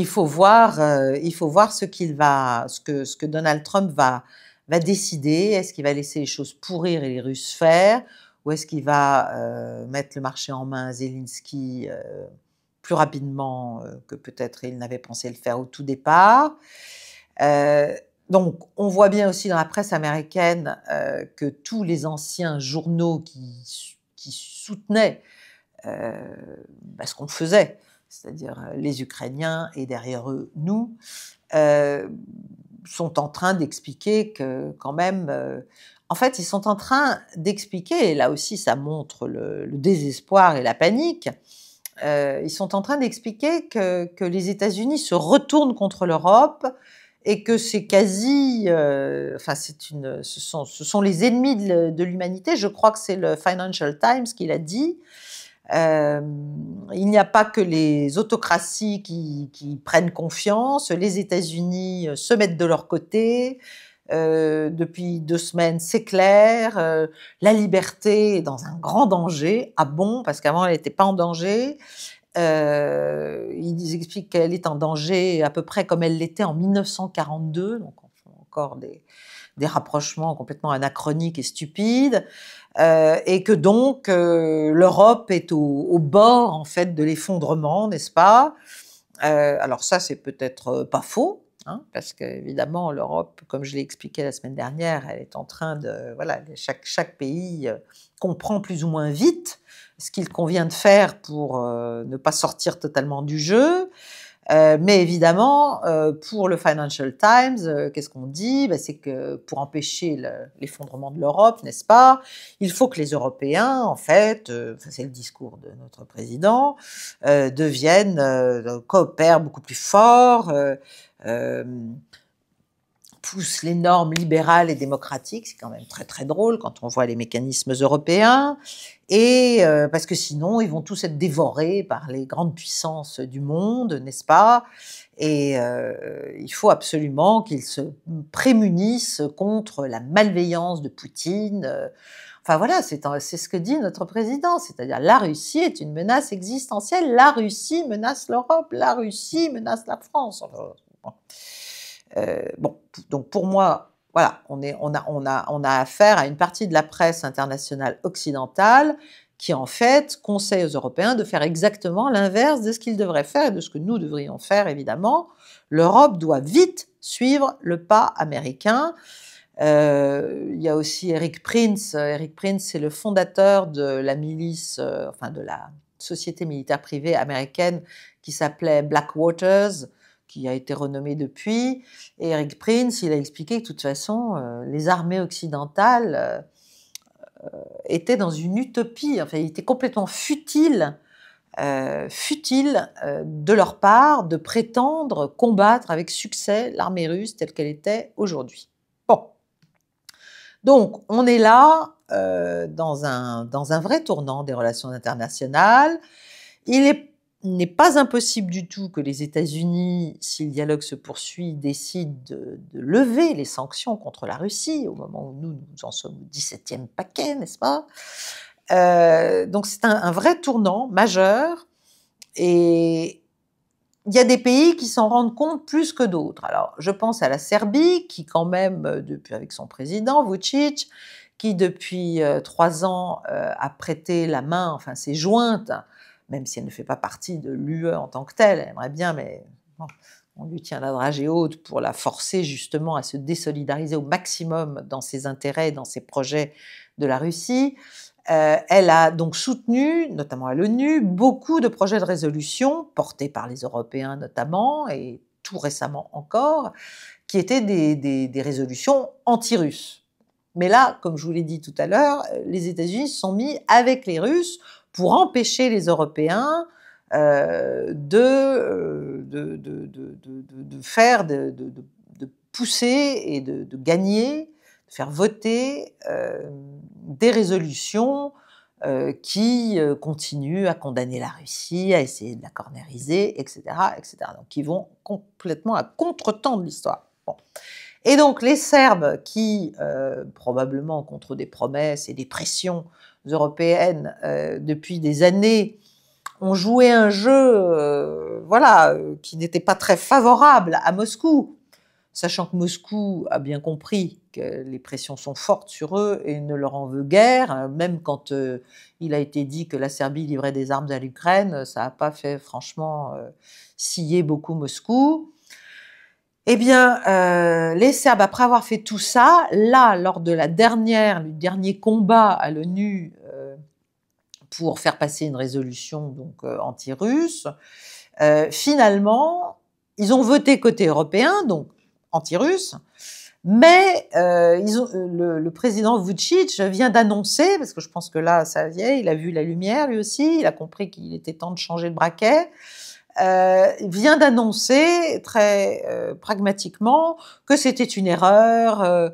faut voir ce que Donald Trump va décider. Est-ce qu'il va laisser les choses pourrir et les Russes faire, ou est-ce qu'il va mettre le marché en main à Zelensky plus rapidement que peut-être il n'avait pensé le faire au tout départ. Donc, on voit bien aussi dans la presse américaine que tous les anciens journaux qui soutenaient ce qu'on faisait, c'est-à-dire les Ukrainiens et derrière eux, nous, sont en train d'expliquer que quand même... en fait, ils sont en train d'expliquer, et là aussi ça montre le désespoir et la panique, ils sont en train d'expliquer que les États-Unis se retournent contre l'Europe et que c'est quasi... ce sont les ennemis de l'humanité. Je crois que c'est le Financial Times qui l'a dit. Il n'y a pas que les autocraties qui prennent confiance, les États-Unis se mettent de leur côté. Depuis 2 semaines, c'est clair, la liberté est dans un grand danger. Ah bon? Parce qu'avant, elle n'était pas en danger. Ils expliquent qu'elle est en danger à peu près comme elle l'était en 1942, donc on fait encore des rapprochements complètement anachroniques et stupides. Et que donc l'Europe est au bord en fait de l'effondrement, n'est-ce pas? Alors ça, c'est peut-être pas faux, hein, parce qu'évidemment l'Europe, comme je l'ai expliqué la semaine dernière, elle est en train de... Voilà, chaque pays comprend plus ou moins vite ce qu'il convient de faire pour ne pas sortir totalement du jeu. Mais évidemment, pour le Financial Times, qu'est-ce qu'on dit? C'est que pour empêcher l'effondrement de l'Europe, n'est-ce pas, il faut que les Européens, en fait, c'est le discours de notre président, coopèrent beaucoup plus fort, poussent les normes libérales et démocratiques. C'est quand même très très drôle quand on voit les mécanismes européens, et parce que sinon ils vont tous être dévorés par les grandes puissances du monde, n'est-ce pas? Et il faut absolument qu'ils se prémunissent contre la malveillance de Poutine. Enfin voilà, c'est ce que dit notre président, c'est-à-dire la Russie est une menace existentielle, la Russie menace l'Europe, la Russie menace la France. Donc pour moi, voilà, on a affaire à une partie de la presse internationale occidentale qui en fait conseille aux Européens de faire exactement l'inverse de ce qu'ils devraient faire et de ce que nous devrions faire, évidemment. L'Europe doit vite suivre le pas américain. Il y a aussi Eric Prince. Eric Prince, c'est le fondateur de la milice, enfin de la société militaire privée américaine qui s'appelait Blackwaters, qui a été renommée depuis. Et Eric Prince, il a expliqué que de toute façon, les armées occidentales étaient dans une utopie. Enfin, il était complètement futile de leur part de prétendre combattre avec succès l'armée russe telle qu'elle était aujourd'hui. Bon. Donc, on est là dans un vrai tournant des relations internationales. Il n'est pas impossible du tout que les États-Unis, si le dialogue se poursuit, décident de lever les sanctions contre la Russie, au moment où nous en sommes au 17e paquet, n'est-ce pas? Donc c'est un vrai tournant majeur, et il y a des pays qui s'en rendent compte plus que d'autres. Alors, je pense à la Serbie, qui quand même, depuis, avec son président, Vučić, qui depuis 3 ans a prêté la main, enfin s'est jointe, même si elle ne fait pas partie de l'UE en tant que telle, elle aimerait bien, mais bon, on lui tient la dragée haute pour la forcer justement à se désolidariser au maximum dans ses intérêts, dans ses projets de la Russie. Elle a donc soutenu, notamment à l'ONU, beaucoup de projets de résolution portés par les Européens notamment, et tout récemment encore, qui étaient des résolutions anti-russes. Mais là, comme je vous l'ai dit tout à l'heure, les États-Unis se sont mis avec les Russes pour empêcher les Européens de pousser et de gagner, de faire voter des résolutions qui continuent à condamner la Russie, à essayer de la cornériser, etc., etc. Donc, qui vont complètement à contre-temps de l'histoire. Bon. Et donc, les Serbes qui, probablement contre des promesses et des pressions européennes depuis des années, ont joué un jeu qui n'était pas très favorable à Moscou, sachant que Moscou a bien compris que les pressions sont fortes sur eux et ne leur en veut guère. Même quand il a été dit que la Serbie livrait des armes à l'Ukraine, ça n'a pas fait franchement scier beaucoup Moscou. Eh bien, les Serbes, après avoir fait tout ça, là, lors de du dernier combat à l'ONU pour faire passer une résolution donc anti-russe, finalement, ils ont voté côté européen, donc anti-russe, mais le président Vučić vient d'annoncer, parce que je pense que là, ça y est, il a vu la lumière lui aussi, il a compris qu'il était temps de changer de braquet, vient d'annoncer très pragmatiquement que c'était une erreur,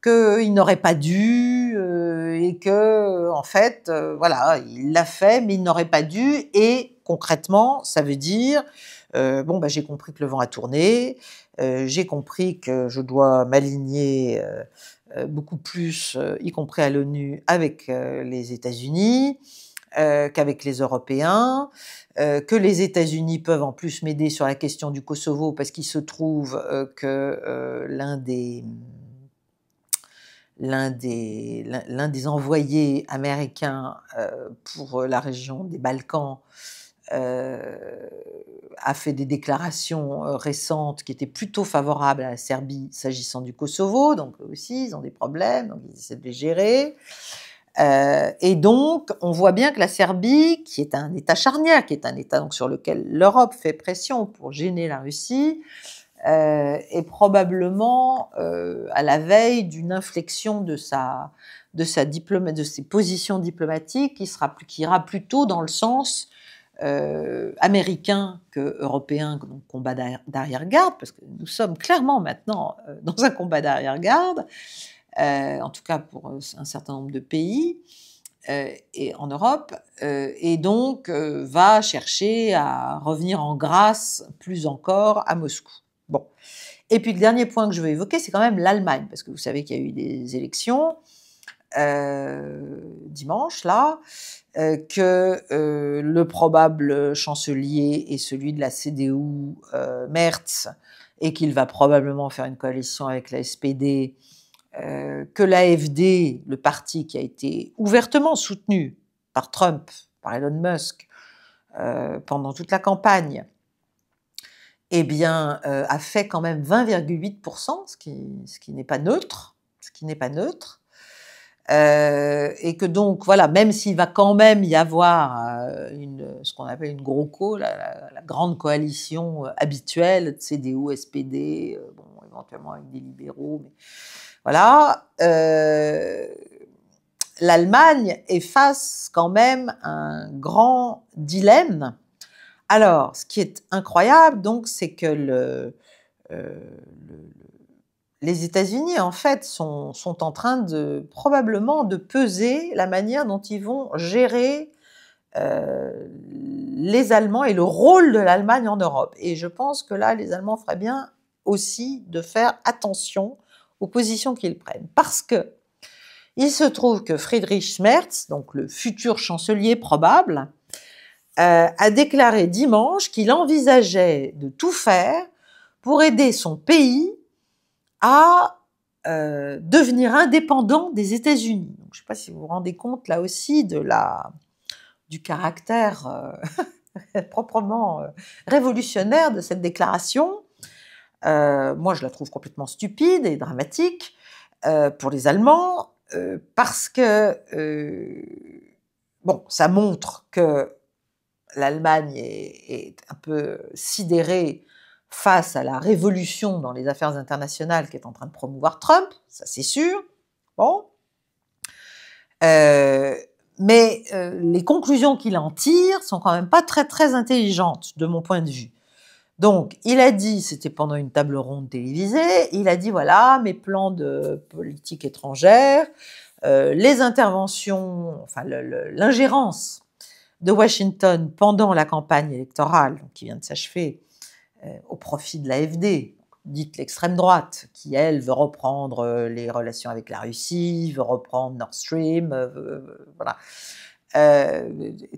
qu'il n'aurait pas dû, et que, en fait, voilà, il l'a fait, mais il n'aurait pas dû, et concrètement, ça veut dire, j'ai compris que le vent a tourné, j'ai compris que je dois m'aligner beaucoup plus, y compris à l'ONU, avec les États-Unis, qu'avec les Européens, que les États-Unis peuvent en plus m'aider sur la question du Kosovo, parce qu'il se trouve que l'un des envoyés américains pour la région des Balkans a fait des déclarations récentes qui étaient plutôt favorables à la Serbie s'agissant du Kosovo, donc eux aussi ils ont des problèmes, donc ils essaient de les gérer. Et donc on voit bien que la Serbie, qui est un État charnière, qui est un État donc sur lequel l'Europe fait pression pour gêner la Russie, est probablement à la veille d'une inflexion de ses positions diplomatiques qui ira plutôt dans le sens américain que européen, donc combat d'arrière-garde, parce que nous sommes clairement maintenant dans un combat d'arrière-garde, en tout cas pour un certain nombre de pays et en Europe, et donc va chercher à revenir en grâce plus encore à Moscou. Bon. Et puis le dernier point que je veux évoquer, c'est quand même l'Allemagne, parce que vous savez qu'il y a eu des élections dimanche, là, que le probable chancelier est celui de la CDU, Merz, et qu'il va probablement faire une coalition avec la SPD, que l'AfD, le parti qui a été ouvertement soutenu par Trump, par Elon Musk, pendant toute la campagne, eh bien, a fait quand même 20,8%, ce qui n'est pas neutre, et que donc, voilà, même s'il va quand même y avoir ce qu'on appelle une GroKo, la grande coalition habituelle, CDU, SPD, bon, éventuellement avec des libéraux, mais voilà, l'Allemagne est face quand même à un grand dilemme. Alors, ce qui est incroyable, donc, c'est que les États-Unis, en fait, sont en train probablement de peser la manière dont ils vont gérer les Allemands et le rôle de l'Allemagne en Europe. Et je pense que là, les Allemands feraient bien aussi de faire attention aux positions qu'ils prennent. Parce que il se trouve que Friedrich Merz, donc le futur chancelier probable, a déclaré dimanche qu'il envisageait de tout faire pour aider son pays à devenir indépendant des États-Unis. Je ne sais pas si vous vous rendez compte là aussi du caractère proprement révolutionnaire de cette déclaration. Moi, je la trouve complètement stupide et dramatique pour les Allemands, parce que bon, ça montre que l'Allemagne est un peu sidérée face à la révolution dans les affaires internationales qu'est en train de promouvoir Trump, ça c'est sûr. Bon. Mais les conclusions qu'il en tire sont quand même pas très très intelligentes de mon point de vue. Donc, il a dit, c'était pendant une table ronde télévisée, il a dit voilà, mes plans de politique étrangère, les interventions, enfin l'ingérence de Washington pendant la campagne électorale qui vient de s'achever au profit de l'AfD, dite l'extrême droite, qui, elle, veut reprendre les relations avec la Russie, veut reprendre Nord Stream, voilà.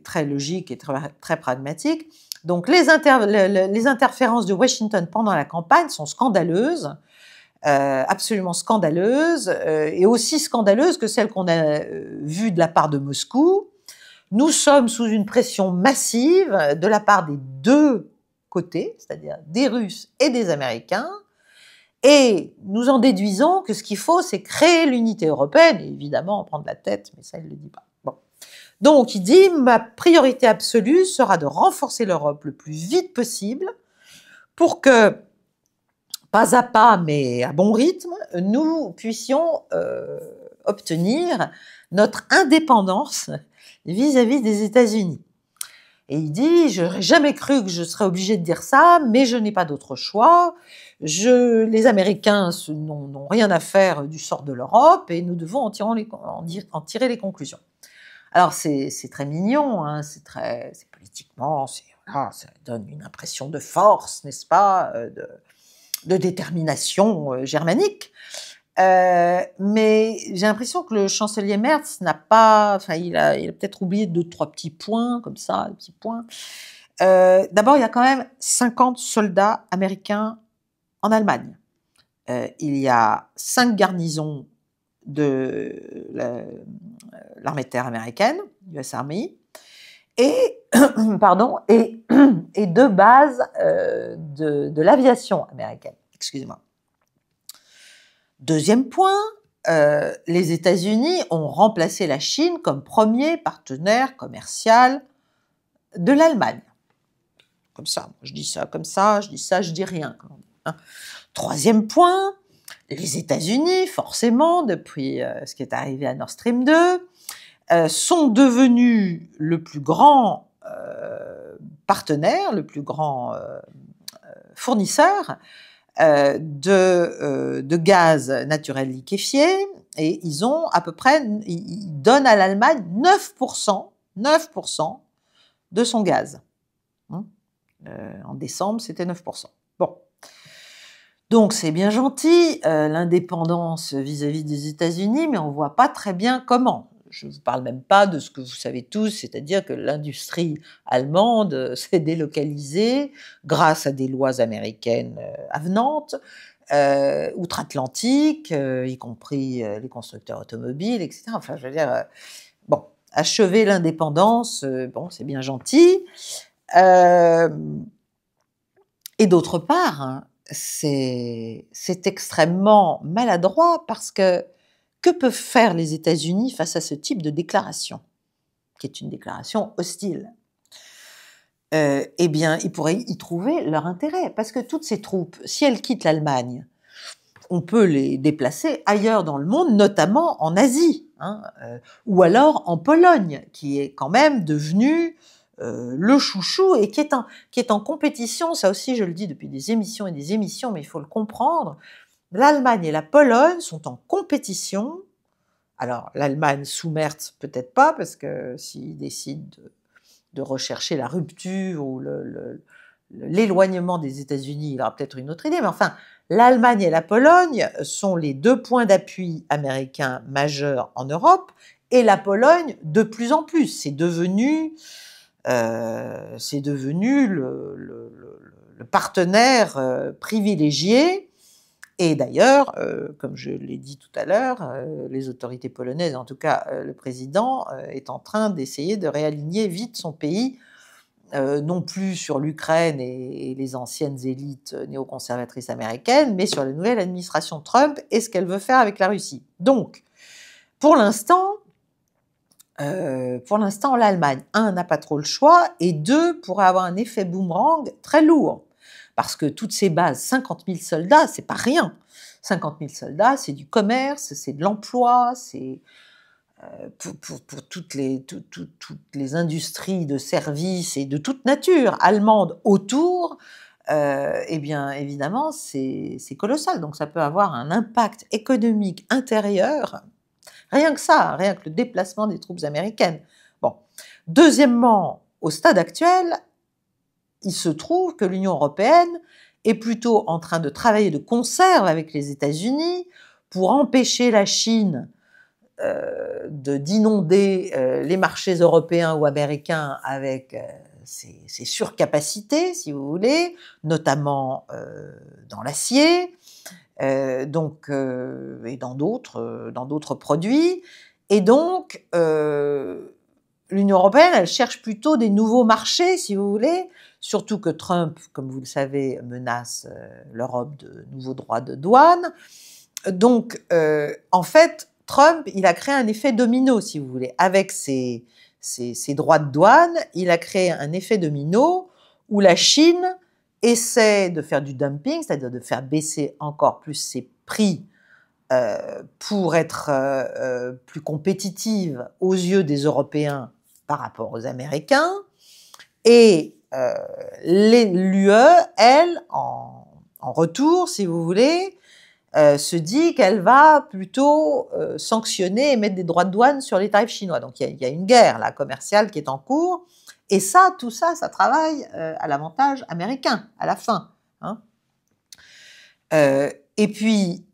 Très logique et très pragmatique. Donc, les interférences de Washington pendant la campagne sont scandaleuses, absolument scandaleuses, et aussi scandaleuses que celles qu'on a vues de la part de Moscou. Nous sommes sous une pression massive de la part des deux côtés, c'est-à-dire des Russes et des Américains, et nous en déduisons que ce qu'il faut, c'est créer l'unité européenne, et évidemment en prendre la tête, mais ça, il ne le dit pas. Bon. Donc, il dit, ma priorité absolue sera de renforcer l'Europe le plus vite possible pour que, pas à pas, mais à bon rythme, nous puissions obtenir notre indépendance vis-à-vis des États-Unis. Et il dit, je n'aurais jamais cru que je serais obligé de dire ça, mais je n'ai pas d'autre choix. Les Américains n'ont rien à faire du sort de l'Europe et nous devons en tirer les conclusions. Alors c'est très mignon, hein, c'est politiquement, voilà, ça donne une impression de force, n'est-ce pas, de détermination germanique. Mais j'ai l'impression que le chancelier Merz n'a pas, enfin, il a peut-être oublié 2-3 petits points, comme ça, des petits points. D'abord, il y a quand même 50 soldats américains en Allemagne. Il y a 5 garnisons de l'armée de terre américaine, US Army, et, pardon, et 2 bases de l'aviation américaine. Excusez-moi. Deuxième point, les États-Unis ont remplacé la Chine comme premier partenaire commercial de l'Allemagne. Comme ça, je dis ça comme ça, je dis ça, je dis rien. Hein. Troisième point, les États-Unis, forcément, depuis ce qui est arrivé à Nord Stream 2, sont devenus le plus grand partenaire, le plus grand fournisseur de gaz naturel liquéfié, et ils ont à peu près, ils donnent à l'Allemagne 9% de son gaz. En décembre, c'était 9%. Bon. Donc c'est bien gentil, l'indépendance vis-à-vis des États-Unis, mais on ne voit pas très bien comment. Je ne vous parle même pas de ce que vous savez tous, c'est-à-dire que l'industrie allemande s'est délocalisée grâce à des lois américaines avenantes, outre-Atlantique, y compris les constructeurs automobiles, etc. Enfin, je veux dire, bon. achever l'indépendance, bon, c'est bien gentil. Et d'autre part, hein, c'est extrêmement maladroit parce que peuvent faire les États-Unis face à ce type de déclaration, qui est une déclaration hostile? Eh bien, ils pourraient y trouver leur intérêt, parce que toutes ces troupes, si elles quittent l'Allemagne, on peut les déplacer ailleurs dans le monde, notamment en Asie, hein, ou alors en Pologne, qui est quand même devenu le chouchou et qui est en compétition, ça aussi je le dis depuis des émissions et des émissions, mais il faut le comprendre, l'Allemagne et la Pologne sont en compétition. Alors l'Allemagne sous Merz peut-être pas, parce que s'il décide de rechercher la rupture ou l'éloignement des États-Unis, il aura peut-être une autre idée, mais enfin, l'Allemagne et la Pologne sont les 2 points d'appui américains majeurs en Europe, et la Pologne de plus en plus. C'est devenu le partenaire privilégié. Et d'ailleurs, comme je l'ai dit tout à l'heure, les autorités polonaises, en tout cas le président, est en train d'essayer de réaligner vite son pays, non plus sur l'Ukraine et les anciennes élites néoconservatrices américaines, mais sur la nouvelle administration Trump et ce qu'elle veut faire avec la Russie. Donc, pour l'instant, l'Allemagne, 1, n'a pas trop le choix, et 2, pourrait avoir un effet boomerang très lourd. Parce que toutes ces bases, 50 000 soldats, c'est pas rien. 50 000 soldats, c'est du commerce, c'est de l'emploi, c'est pour toutes les industries de services et de toute nature allemandes autour, eh bien évidemment c'est colossal. Donc ça peut avoir un impact économique intérieur, rien que ça, rien que le déplacement des troupes américaines. Bon. Deuxièmement, au stade actuel, il se trouve que l'Union européenne est plutôt en train de travailler de concert avec les États-Unis pour empêcher la Chine d'inonder les marchés européens ou américains avec ses surcapacités, si vous voulez, notamment dans l'acier, et dans d'autres produits. Et donc, l'Union européenne, elle cherche plutôt des nouveaux marchés, si vous voulez, surtout que Trump, comme vous le savez, menace l'Europe de nouveaux droits de douane. Donc, en fait, Trump, il a créé un effet domino, si vous voulez. Avec ses droits de douane, il a créé un effet domino où la Chine essaie de faire du dumping, c'est-à-dire de faire baisser encore plus ses prix pour être plus compétitive aux yeux des Européens par rapport aux Américains. Et l'UE, elle, en retour, si vous voulez, se dit qu'elle va plutôt sanctionner et mettre des droits de douane sur les tarifs chinois. Donc il y a une guerre là, commerciale qui est en cours, et ça, tout ça, ça travaille à l'avantage américain, à la fin. Hein. Et puis,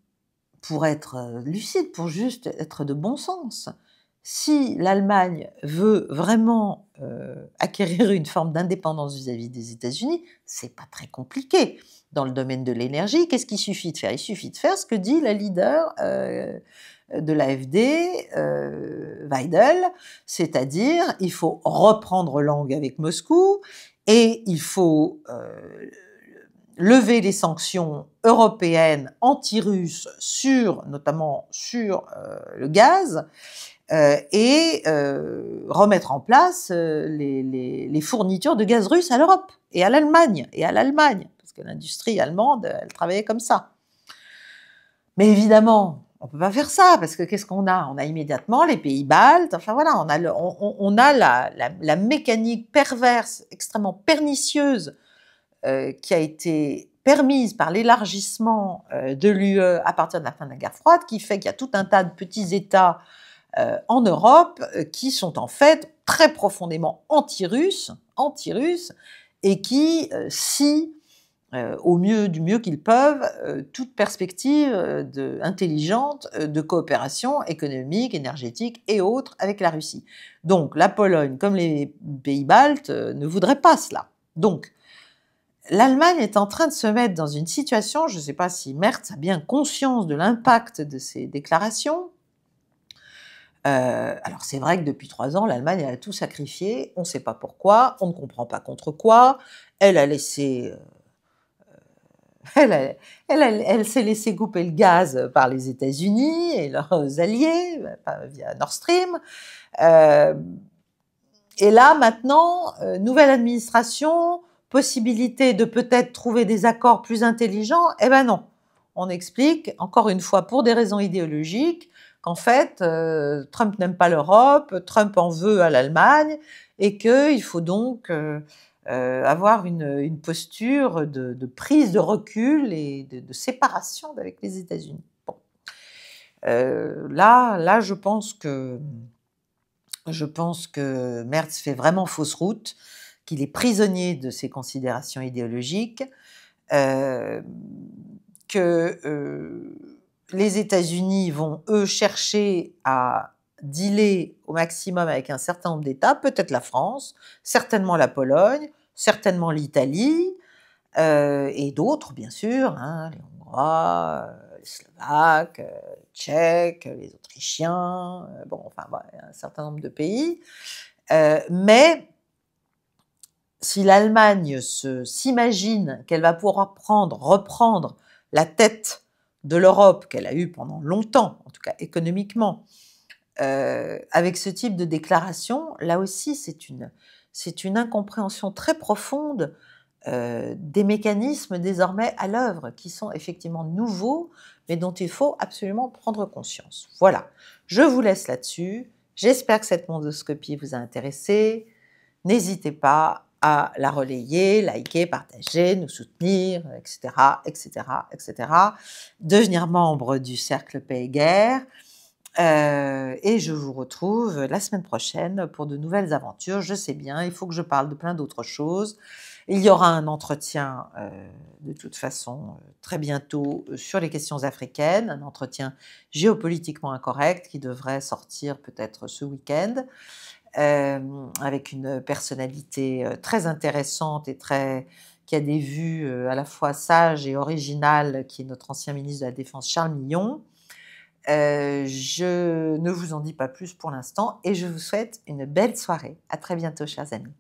pour être lucide, pour juste être de bon sens, si l'Allemagne veut vraiment acquérir une forme d'indépendance vis-à-vis des États-Unis, c'est pas très compliqué. Dans le domaine de l'énergie, qu'est-ce qu'il suffit de faire? Il suffit de faire ce que dit la leader de l'AfD, Weidel, c'est-à-dire il faut reprendre langue avec Moscou et il faut lever les sanctions européennes anti-russes notamment sur le gaz, et remettre en place les fournitures de gaz russe à l'Europe et à l'Allemagne, parce que l'industrie allemande, elle travaillait comme ça. Mais évidemment, on ne peut pas faire ça, parce que qu'est-ce qu'on a? On a immédiatement les pays baltes, enfin voilà, on a la mécanique perverse, extrêmement pernicieuse, qui a été permise par l'élargissement de l'UE à partir de la fin de la guerre froide, qui fait qu'il y a tout un tas de petits États en Europe qui sont en fait très profondément anti-russes et qui scient du mieux qu'ils peuvent toute perspective intelligente de coopération économique, énergétique et autres avec la Russie. Donc la Pologne, comme les pays baltes, ne voudraient pas cela. Donc l'Allemagne est en train de se mettre dans une situation, je ne sais pas si Merz a bien conscience de l'impact de ces déclarations, Alors c'est vrai que depuis 3 ans, l'Allemagne, elle a tout sacrifié, on ne sait pas pourquoi, on ne comprend pas contre quoi. Elle a laissé, elle a elle s'est laissé couper le gaz par les États-Unis et leurs alliés, via Nord Stream. Hem Et là, maintenant, nouvelle administration, possibilité de peut-être trouver des accords plus intelligents. Eh ben non. On explique, encore une fois, pour des raisons idéologiques, qu'en fait, Trump n'aime pas l'Europe, Trump en veut à l'Allemagne et qu'il faut donc, avoir une posture de prise de recul et de séparation avec les États-Unis. Bon, là, je pense que Merz fait vraiment fausse route, qu'il est prisonnier de ses considérations idéologiques, hem, que les États-Unis vont, eux, chercher à dealer au maximum avec un certain nombre d'États, peut-être la France, certainement la Pologne, certainement l'Italie, et d'autres bien sûr, hein, les Hongrois, les Slovaques, les Tchèques, les Autrichiens, bon, enfin, voilà, un certain nombre de pays. Mais si l'Allemagne s'imagine qu'elle va pouvoir reprendre la tête de l'Europe qu'elle a eue pendant longtemps, en tout cas économiquement, avec ce type de déclaration, là aussi c'est une incompréhension très profonde des mécanismes désormais à l'œuvre, qui sont effectivement nouveaux, mais dont il faut absolument prendre conscience. Voilà, je vous laisse là-dessus. J'espère que cette mondoscopie vous a intéressé. N'hésitez pas à la relayer, liker, partager, nous soutenir, etc., etc., etc. Devenir membre du Cercle Paix et Guerre. Et je vous retrouve la semaine prochaine pour de nouvelles aventures. Je sais bien, il faut que je parle de plein d'autres choses. Il y aura un entretien, de toute façon, très bientôt, sur les questions africaines, un entretien géopolitiquement incorrect qui devrait sortir peut-être ce week-end, avec une personnalité, très intéressante et qui a des vues, à la fois sages et originales, qui est notre ancien ministre de la Défense Charles Millon. Je ne vous en dis pas plus pour l'instant et je vous souhaite une belle soirée. À très bientôt, chers amis.